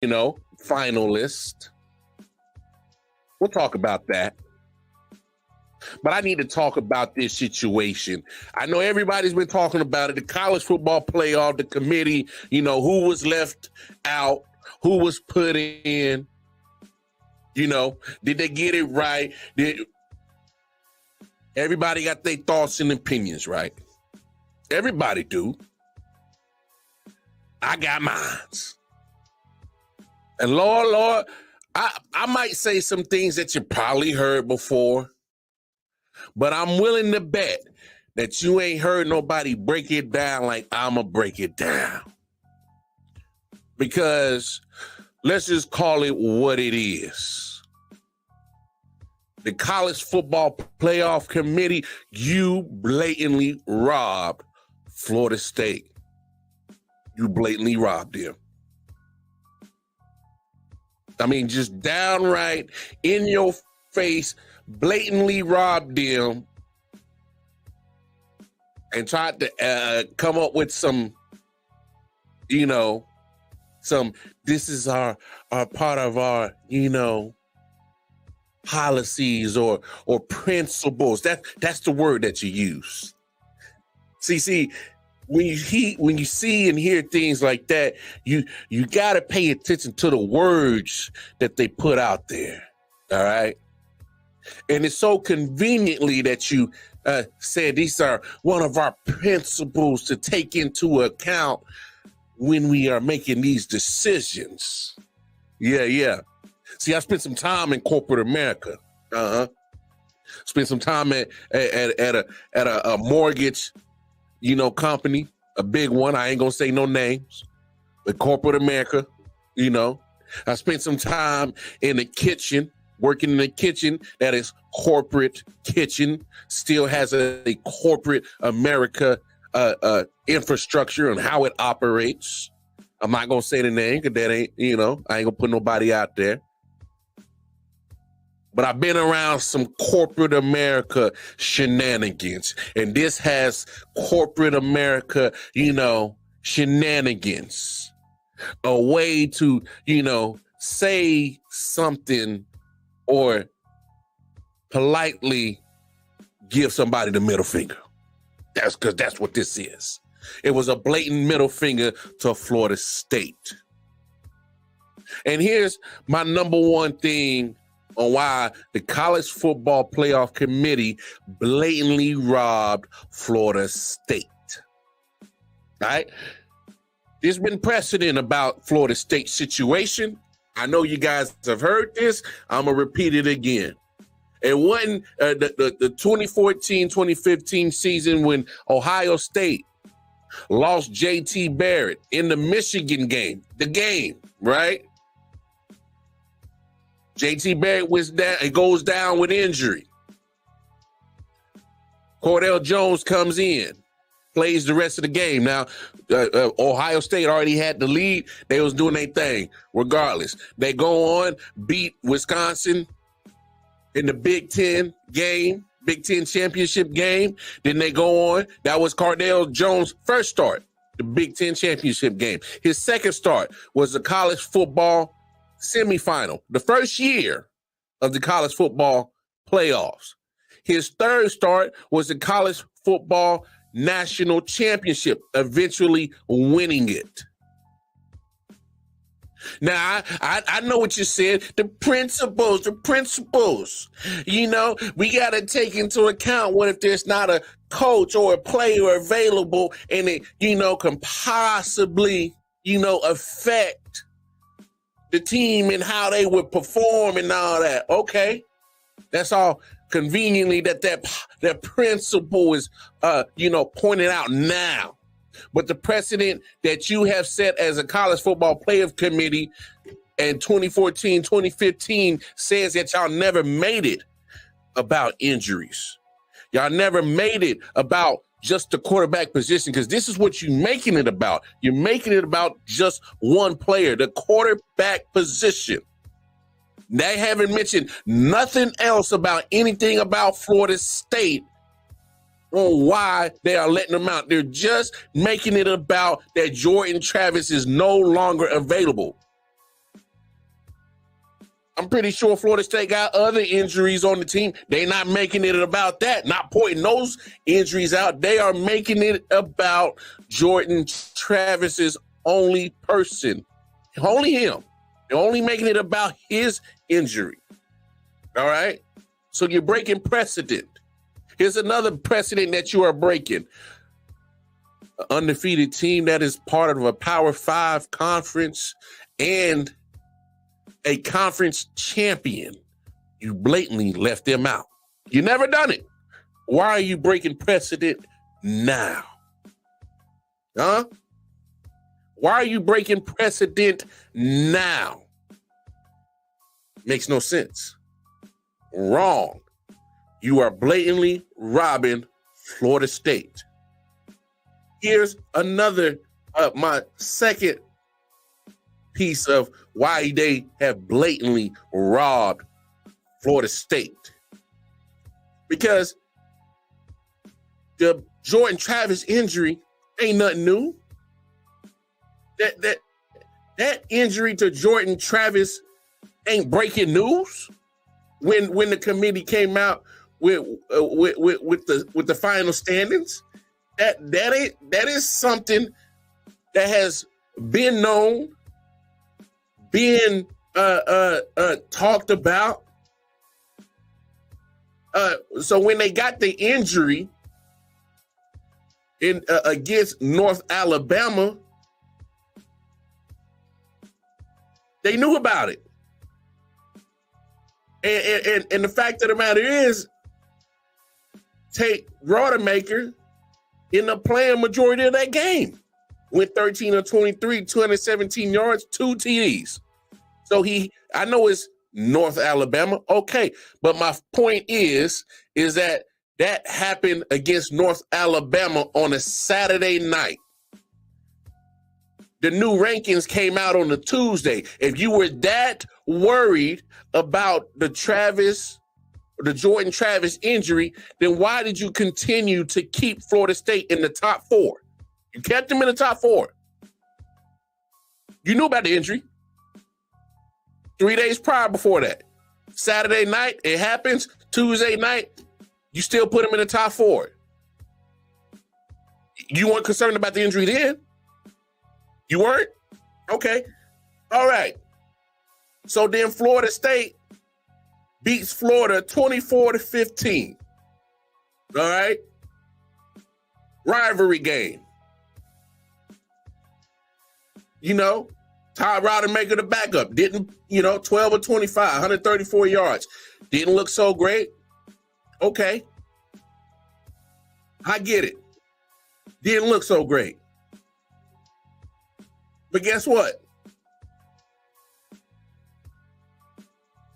finalist. We'll talk about that. But I need to talk about this situation. I know everybody's been talking about it. The college football playoff, the committee, who was left out, who was put in, did they get it right? Everybody got their thoughts and opinions, right? Everybody do. I got mines. And Lord, I might say some things that you probably heard before, but I'm willing to bet that you ain't heard nobody break it down like I'ma break it down. Because let's just call it what it is. The College Football Playoff Committee, you blatantly robbed Florida State. You blatantly robbed them. I mean, just downright in your face, blatantly robbed them and tried to come up with some, this is our part of our, policies or principles. That's the word that you use. See, when you see and hear things like that, you got to pay attention to the words that they put out there. All right. And it's so conveniently that you said these are one of our principles to take into account when we are making these decisions. Yeah. See, I spent some time in corporate America. Spent some time at a mortgage, company, a big one. I ain't gonna say no names, but corporate America. I spent some time in the kitchen, working in the kitchen. That is corporate kitchen. Still has a corporate America infrastructure and how it operates. I'm not gonna say the name because that ain't, I ain't gonna put nobody out there. But I've been around some corporate America shenanigans, and this has corporate America, shenanigans. A way to, say something or politely give somebody the middle finger. That's because that's what this is. It was a blatant middle finger to Florida State. And here's my number one thing on why the College Football Playoff Committee blatantly robbed Florida State. All right? There's been precedent about Florida State's situation. I know you guys have heard this. I'm going to repeat it again. It wasn't the 2014-2015 season when Ohio State lost J.T. Barrett in the Michigan game, right? J.T. Barrett was down. It goes down with injury. Cordell Jones comes in, plays the rest of the game. Now, Ohio State already had the lead. They was doing their thing regardless. They go on, beat Wisconsin in the Big Ten game, Big Ten championship game. Then they go on. That was Cordell Jones' first start, the Big Ten championship game. His second start was the college football semifinal, the first year of the college football playoffs. His third start was the college football national championship, eventually winning it. Now, I know what you said. The principles. We got to take into account what if there's not a coach or a player available and it, can possibly, affect the team and how they would perform and all that. Okay. That's all conveniently that principle is, pointed out now. But the precedent that you have set as a college football playoff committee in 2014, 2015 says that y'all never made it about injuries. Y'all never made it about just the quarterback position, because this is what you're making it about. You're making it about just one player, the quarterback position. They haven't mentioned nothing else about anything about Florida State on why they are letting them out. They're just making it about that Jordan Travis is no longer available. I'm pretty sure Florida State got other injuries on the team. They're not making it about that, not pointing those injuries out. They are making it about Jordan Travis's only person, only him. They're only making it about his injury. All right? So you're breaking precedent. Here's another precedent that you are breaking. An undefeated team that is part of a Power 5 conference and a conference champion. You blatantly left them out. You never done it. Why are you breaking precedent now? Huh? Why are you breaking precedent now? Makes no sense. Wrong. You are blatantly robbing Florida State. Here's another, my second piece of why they have blatantly robbed Florida State. Because the Jordan Travis injury ain't nothing new. That injury to Jordan Travis ain't breaking news. When the committee came out with the final standings, that is something that has been known, been talked about. So when they got the injury in against North Alabama, they knew about it. And the fact of the matter is, Tate Rodemaker ended up playing majority of that game. Went 13 of 23, 217 yards, 2 TDs. So I know it's North Alabama, okay. But my point is that happened against North Alabama on a Saturday night. The new rankings came out on a Tuesday. If you were that worried about the Jordan Travis injury, then why did you continue to keep Florida State in the top 4? You kept them in the top 4. You knew about the injury 3 days prior before that. Saturday night, it happens. Tuesday night, you still put them in the top 4. You weren't concerned about the injury then? You weren't? Okay. All right. So then Florida State beats Florida 24-15. All right. Rivalry game. You know, Todd Rodemaker the backup. Didn't, 12 or 25, 134 yards. Didn't look so great. Okay. I get it. Didn't look so great. But guess what?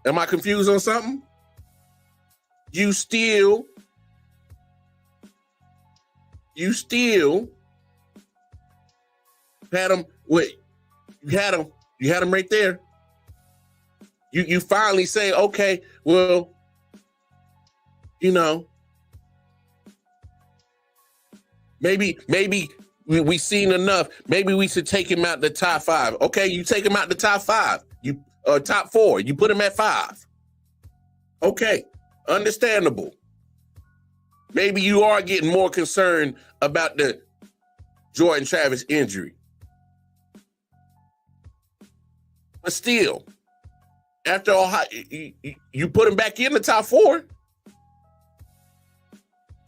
Am I confused on something? You still had them. Wait, you had them right there. You finally say, okay, well, maybe we seen enough. Maybe we should take him out the top 5. Okay, you take him out the top 5. You top 4. You put him at 5. Okay, understandable. Maybe you are getting more concerned about the Jordan Travis injury. But still, after Ohio, you put him back in the top 4.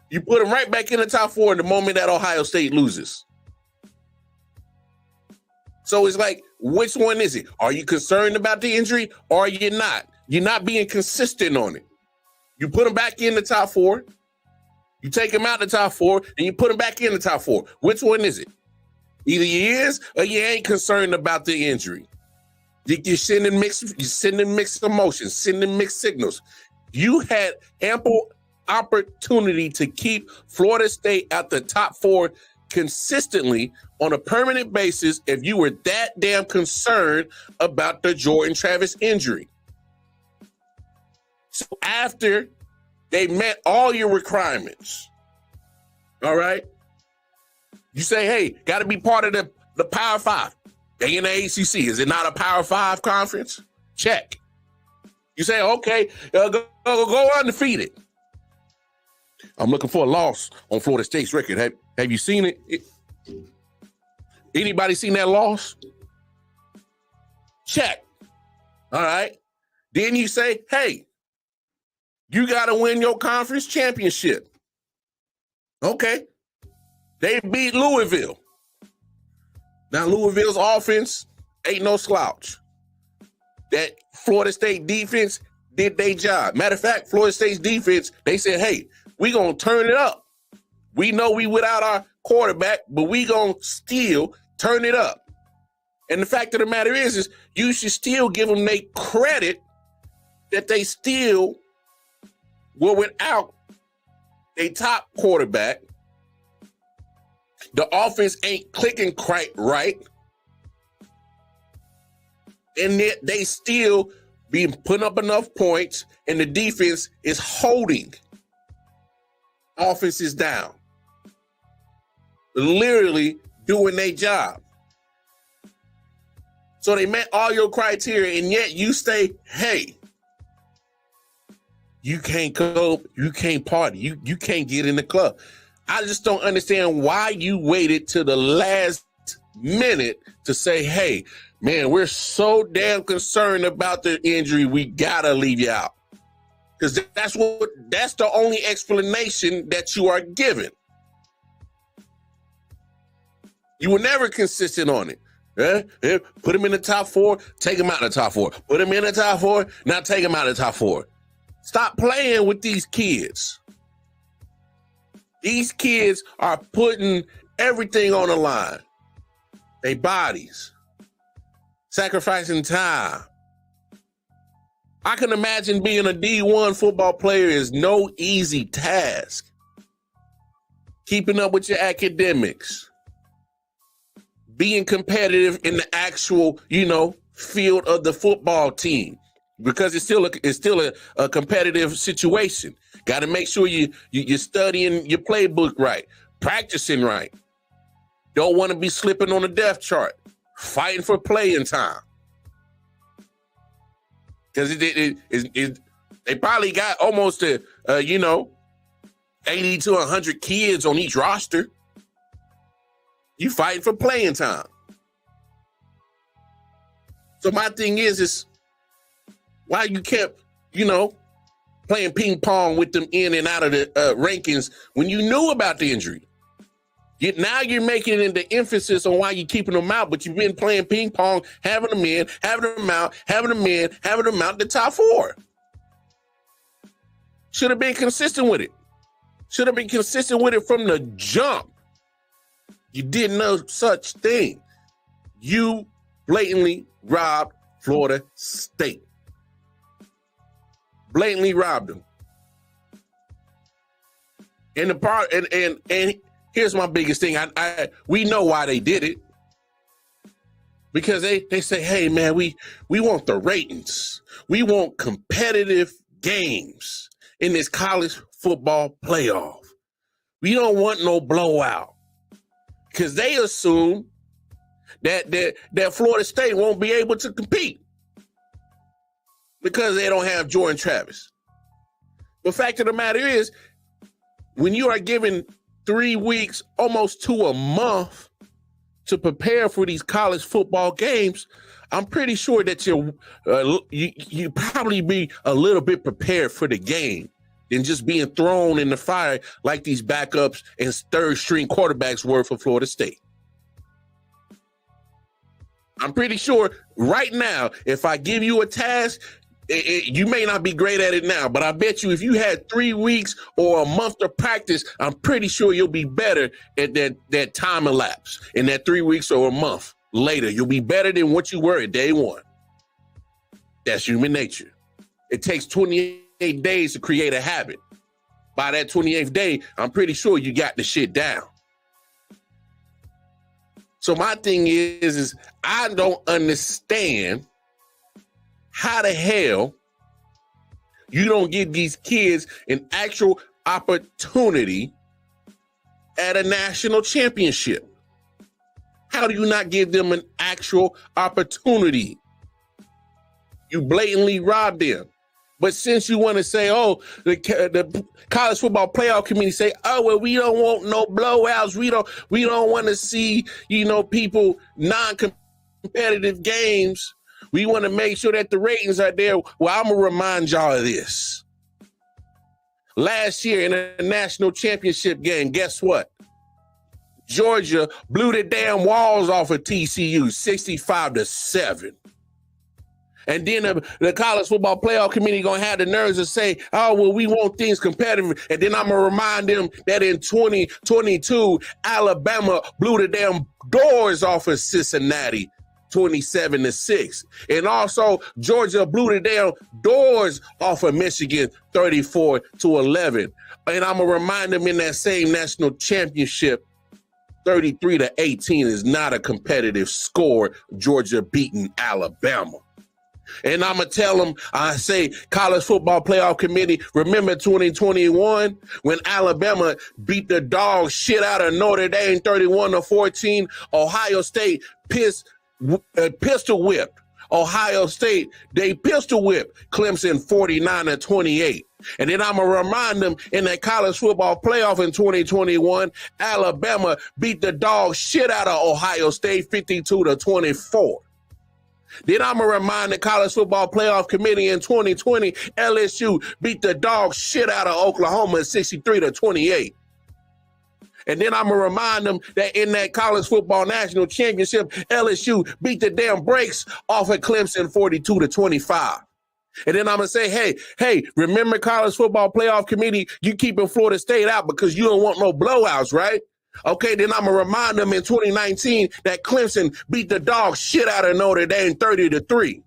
You put him right back in the top 4 the moment that Ohio State loses. So it's like, which one is it? Are you concerned about the injury or are you not? You're not being consistent on it. You put him back in the top 4. You take him out the top 4 and you put him back in the top 4. Which one is it? Either you is or you ain't concerned about the injury. You're sending mixed emotions, sending mixed signals. You had ample opportunity to keep Florida State at the top 4 consistently on a permanent basis if you were that damn concerned about the Jordan Travis injury. So after they met all your requirements, all right, you say, hey, got to be part of the Power 5. They in the ACC. Is it not a Power 5 conference? Check. You say, okay, go undefeated. I'm looking for a loss on Florida State's record. Have you seen it? Anybody seen that loss? Check. All right. Then you say, hey, you got to win your conference championship. Okay. They beat Louisville. Now, Louisville's offense ain't no slouch. That Florida State defense did their job. Matter of fact, Florida State's defense, they said, hey, we going to turn it up. We know we without our quarterback, but we going to still turn it up. And the fact of the matter is you should still give them their credit that they still were without a top quarterback. The offense ain't clicking quite right. And yet they still be putting up enough points, and the defense is holding. Offense is down. Literally doing their job. So they met all your criteria, and yet you say, hey, you can't go, you can't party, you can't get in the club. I just don't understand why you waited till the last minute to say, hey, man, we're so damn concerned about the injury, we gotta leave you out. Because that's the only explanation that you are given. You were never consistent on it. Put him in the top 4, take him out of the top 4. Put him in the top 4, now take him out of the top 4. Stop playing with these kids. These kids are putting everything on the line. Their bodies. Sacrificing time. I can imagine being a D1 football player is no easy task. Keeping up with your academics. Being competitive in the actual, field of the football team, because it's still a competitive situation. Got to make sure you're studying your playbook right, practicing right. Don't want to be slipping on the depth chart, fighting for playing time. Because they probably got almost 80 to 100 kids on each roster. You fighting for playing time. So my thing is why you kept, playing ping pong with them in and out of the rankings when you knew about the injury. Now you're making it the emphasis on why you're keeping them out, but you've been playing ping pong, having them in, having them out, having them in, having them out the top 4. Should have been consistent with it. Should have been consistent with it from the jump. You did no such thing. You blatantly robbed Florida State. Blatantly robbed them. And the part and here's my biggest thing. We know why they did it. Because they say, hey man, we want the ratings. We want competitive games in this college football playoff. We don't want no blowout. Because they assume that Florida State won't be able to compete because they don't have Jordan Travis. The fact of the matter is, when you are given 3 weeks, almost to a month, to prepare for these college football games, I'm pretty sure that you probably be a little bit prepared for the game than just being thrown in the fire like these backups and third-string quarterbacks were for Florida State. I'm pretty sure right now, if I give you a task, you may not be great at it now, but I bet you if you had 3 weeks or a month of practice, I'm pretty sure you'll be better at that time elapse. In that 3 weeks or a month later, you'll be better than what you were at day one. That's human nature. It takes 28 days to create a habit. By that 28th day, I'm pretty sure you got the shit down. So my thing is I don't understand how the hell you don't give these kids an actual opportunity at a national championship. How do you not give them an actual opportunity? You blatantly robbed them. But since you want to say, oh, the college football playoff committee say, oh, well, we don't want no blowouts. We don't want to see, people non-competitive games. We want to make sure that the ratings are there. Well, I'm going to remind y'all of this. Last year in a national championship game, guess what? Georgia blew the damn walls off of TCU 65-7. And then the college football playoff committee going to have the nerves to say, oh, well, we want things competitive. And then I'm going to remind them that in 2022, Alabama blew the damn doors off of Cincinnati 27-6. And also Georgia blew the damn doors off of Michigan 34-11. And I'm going to remind them in that same national championship, 33-18 is not a competitive score. Georgia beating Alabama. And I'm going to tell them, I say, college football playoff committee, remember 2021 when Alabama beat the dog shit out of Notre Dame 31-14, Ohio State pistol whipped. Ohio State, they pistol whipped Clemson 49-28. And then I'm going to remind them in that college football playoff in 2021, Alabama beat the dog shit out of Ohio State 52-24. Then I'm going to remind the college football playoff committee in 2020, LSU beat the dog shit out of Oklahoma 63-28. And then I'm going to remind them that in that college football national championship, LSU beat the damn brakes off of Clemson 42-25. And then I'm going to say, hey, remember college football playoff committee, you keeping Florida State out because you don't want no blowouts, right? Okay, then I'm going to remind them in 2019 that Clemson beat the dog shit out of Notre Dame 30-3.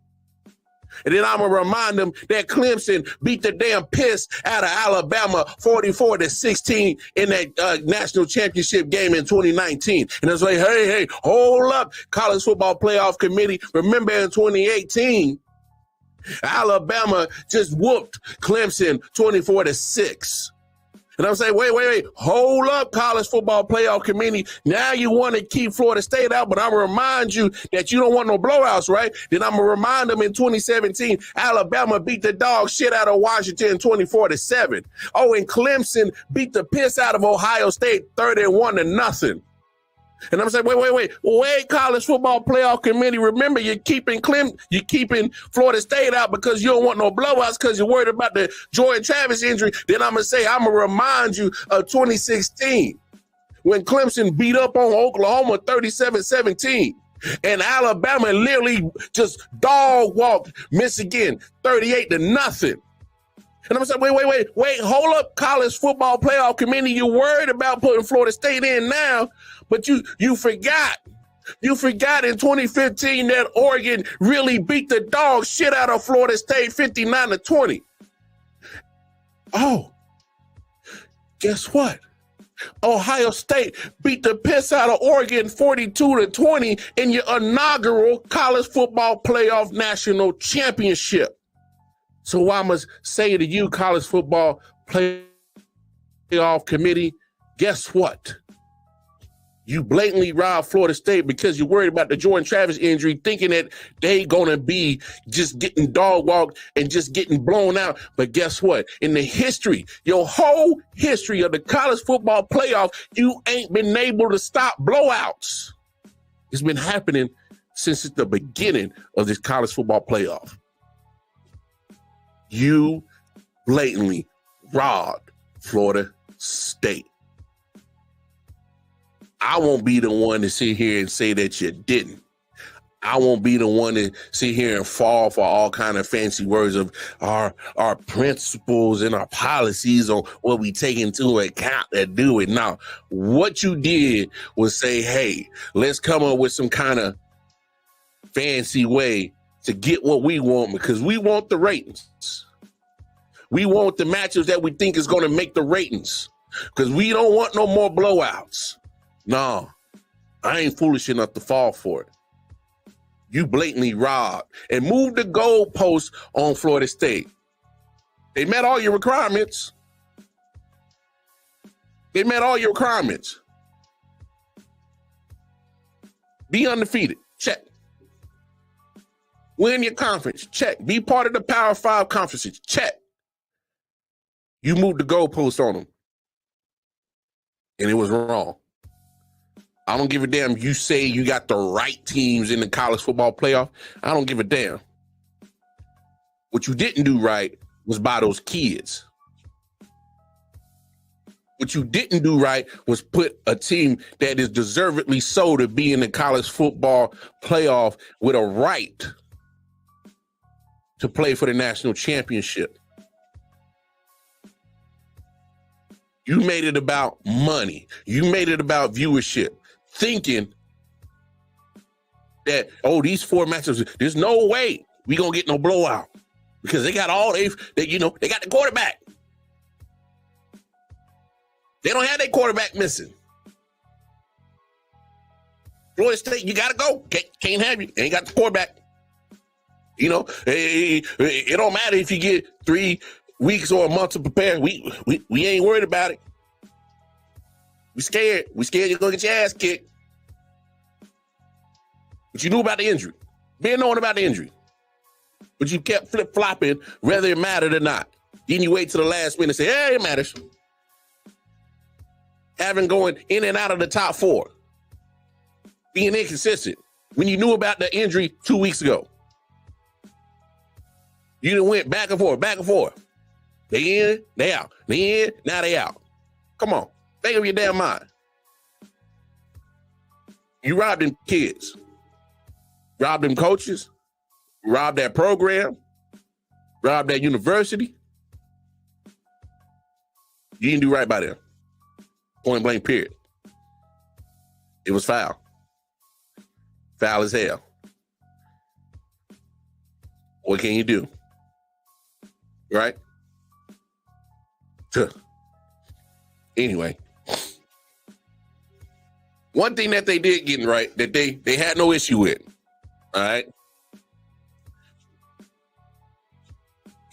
And then I'm going to remind them that Clemson beat the damn piss out of Alabama 44-16 in that national championship game in 2019. And it's like, hey, hold up, college football playoff committee. Remember in 2018, Alabama just whooped Clemson 24-6. And I'm saying, wait, hold up, college football playoff committee. Now you want to keep Florida State out, but I'm going to remind you that you don't want no blowouts, right? Then I'm going to remind them in 2017, Alabama beat the dog shit out of Washington 24-7. Oh, and Clemson beat the piss out of Ohio State 31-0. And I'm saying, wait, college football playoff committee. Remember, you're keeping Florida State out because you don't want no blowouts because you're worried about the Jordan Travis injury. Then I'm going to remind you of 2016 when Clemson beat up on Oklahoma 37-17. And Alabama literally just dog walked Michigan 38-0. And I'm saying, wait, hold up, college football playoff committee. You're worried about putting Florida State in now, but you forgot. You forgot in 2015 that Oregon really beat the dog shit out of Florida State 59-20. Oh, guess what? Ohio State beat the piss out of Oregon 42-20 in your inaugural college football playoff national championship. So I must say to you, college football playoff committee, guess what? You blatantly robbed Florida State because you're worried about the Jordan Travis injury, thinking that they gonna be just getting dog walked and just getting blown out. But guess what? In the history, your whole history of the college football playoff, you ain't been able to stop blowouts. It's been happening since the beginning of this college football playoff. You blatantly robbed Florida State. I won't be the one to sit here and say that you didn't. I won't be the one to sit here and fall for all kind of fancy words of our principles and our policies on what we take into account that do it. Now, what you did was say, hey, let's come up with some kind of fancy way to get what we want because we want the ratings. We want the matchups that we think is going to make the ratings because we don't want no more blowouts. No, I ain't foolish enough to fall for it. You blatantly robbed and moved the goalposts on Florida State. They met all your requirements. Be undefeated. Check. Win your conference, check. Be part of the Power 5 conferences, check. You moved the goalpost on them. And it was wrong. I don't give a damn. You say you got the right teams in the college football playoff. I don't give a damn. What you didn't do right was buy those kids. What you didn't do right was put a team that is deservedly so to be in the college football playoff with a right to play for the national championship. You made it about money. You made it about viewership, thinking that, oh, these 4 matchups, there's no way we gonna get no blowout because they got they got the quarterback. They don't have their quarterback missing. Florida State, you gotta go. Can't have you. Ain't got the quarterback. It don't matter if you get 3 weeks or a month to prepare. We ain't worried about it. We scared. We scared you're gonna get your ass kicked. But you knew about the injury. Been knowing about the injury. But you kept flip-flopping whether it mattered or not. Then you wait till the last minute and say, hey, it matters. Having going in and out of the top 4. Being inconsistent. When you knew about the injury 2 weeks ago. You done went back and forth, back and forth. They in, they out. They in, now they out. Come on. Think of your damn mind. You robbed them kids. Robbed them coaches. Robbed that program. Robbed that university. You didn't do right by them. Point blank, period. It was foul. Foul as hell. What can you do? Right? Anyway. One thing that they did get right, that they had no issue with, all right?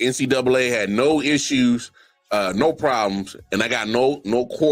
NCAA had no issues, no problems, and I got no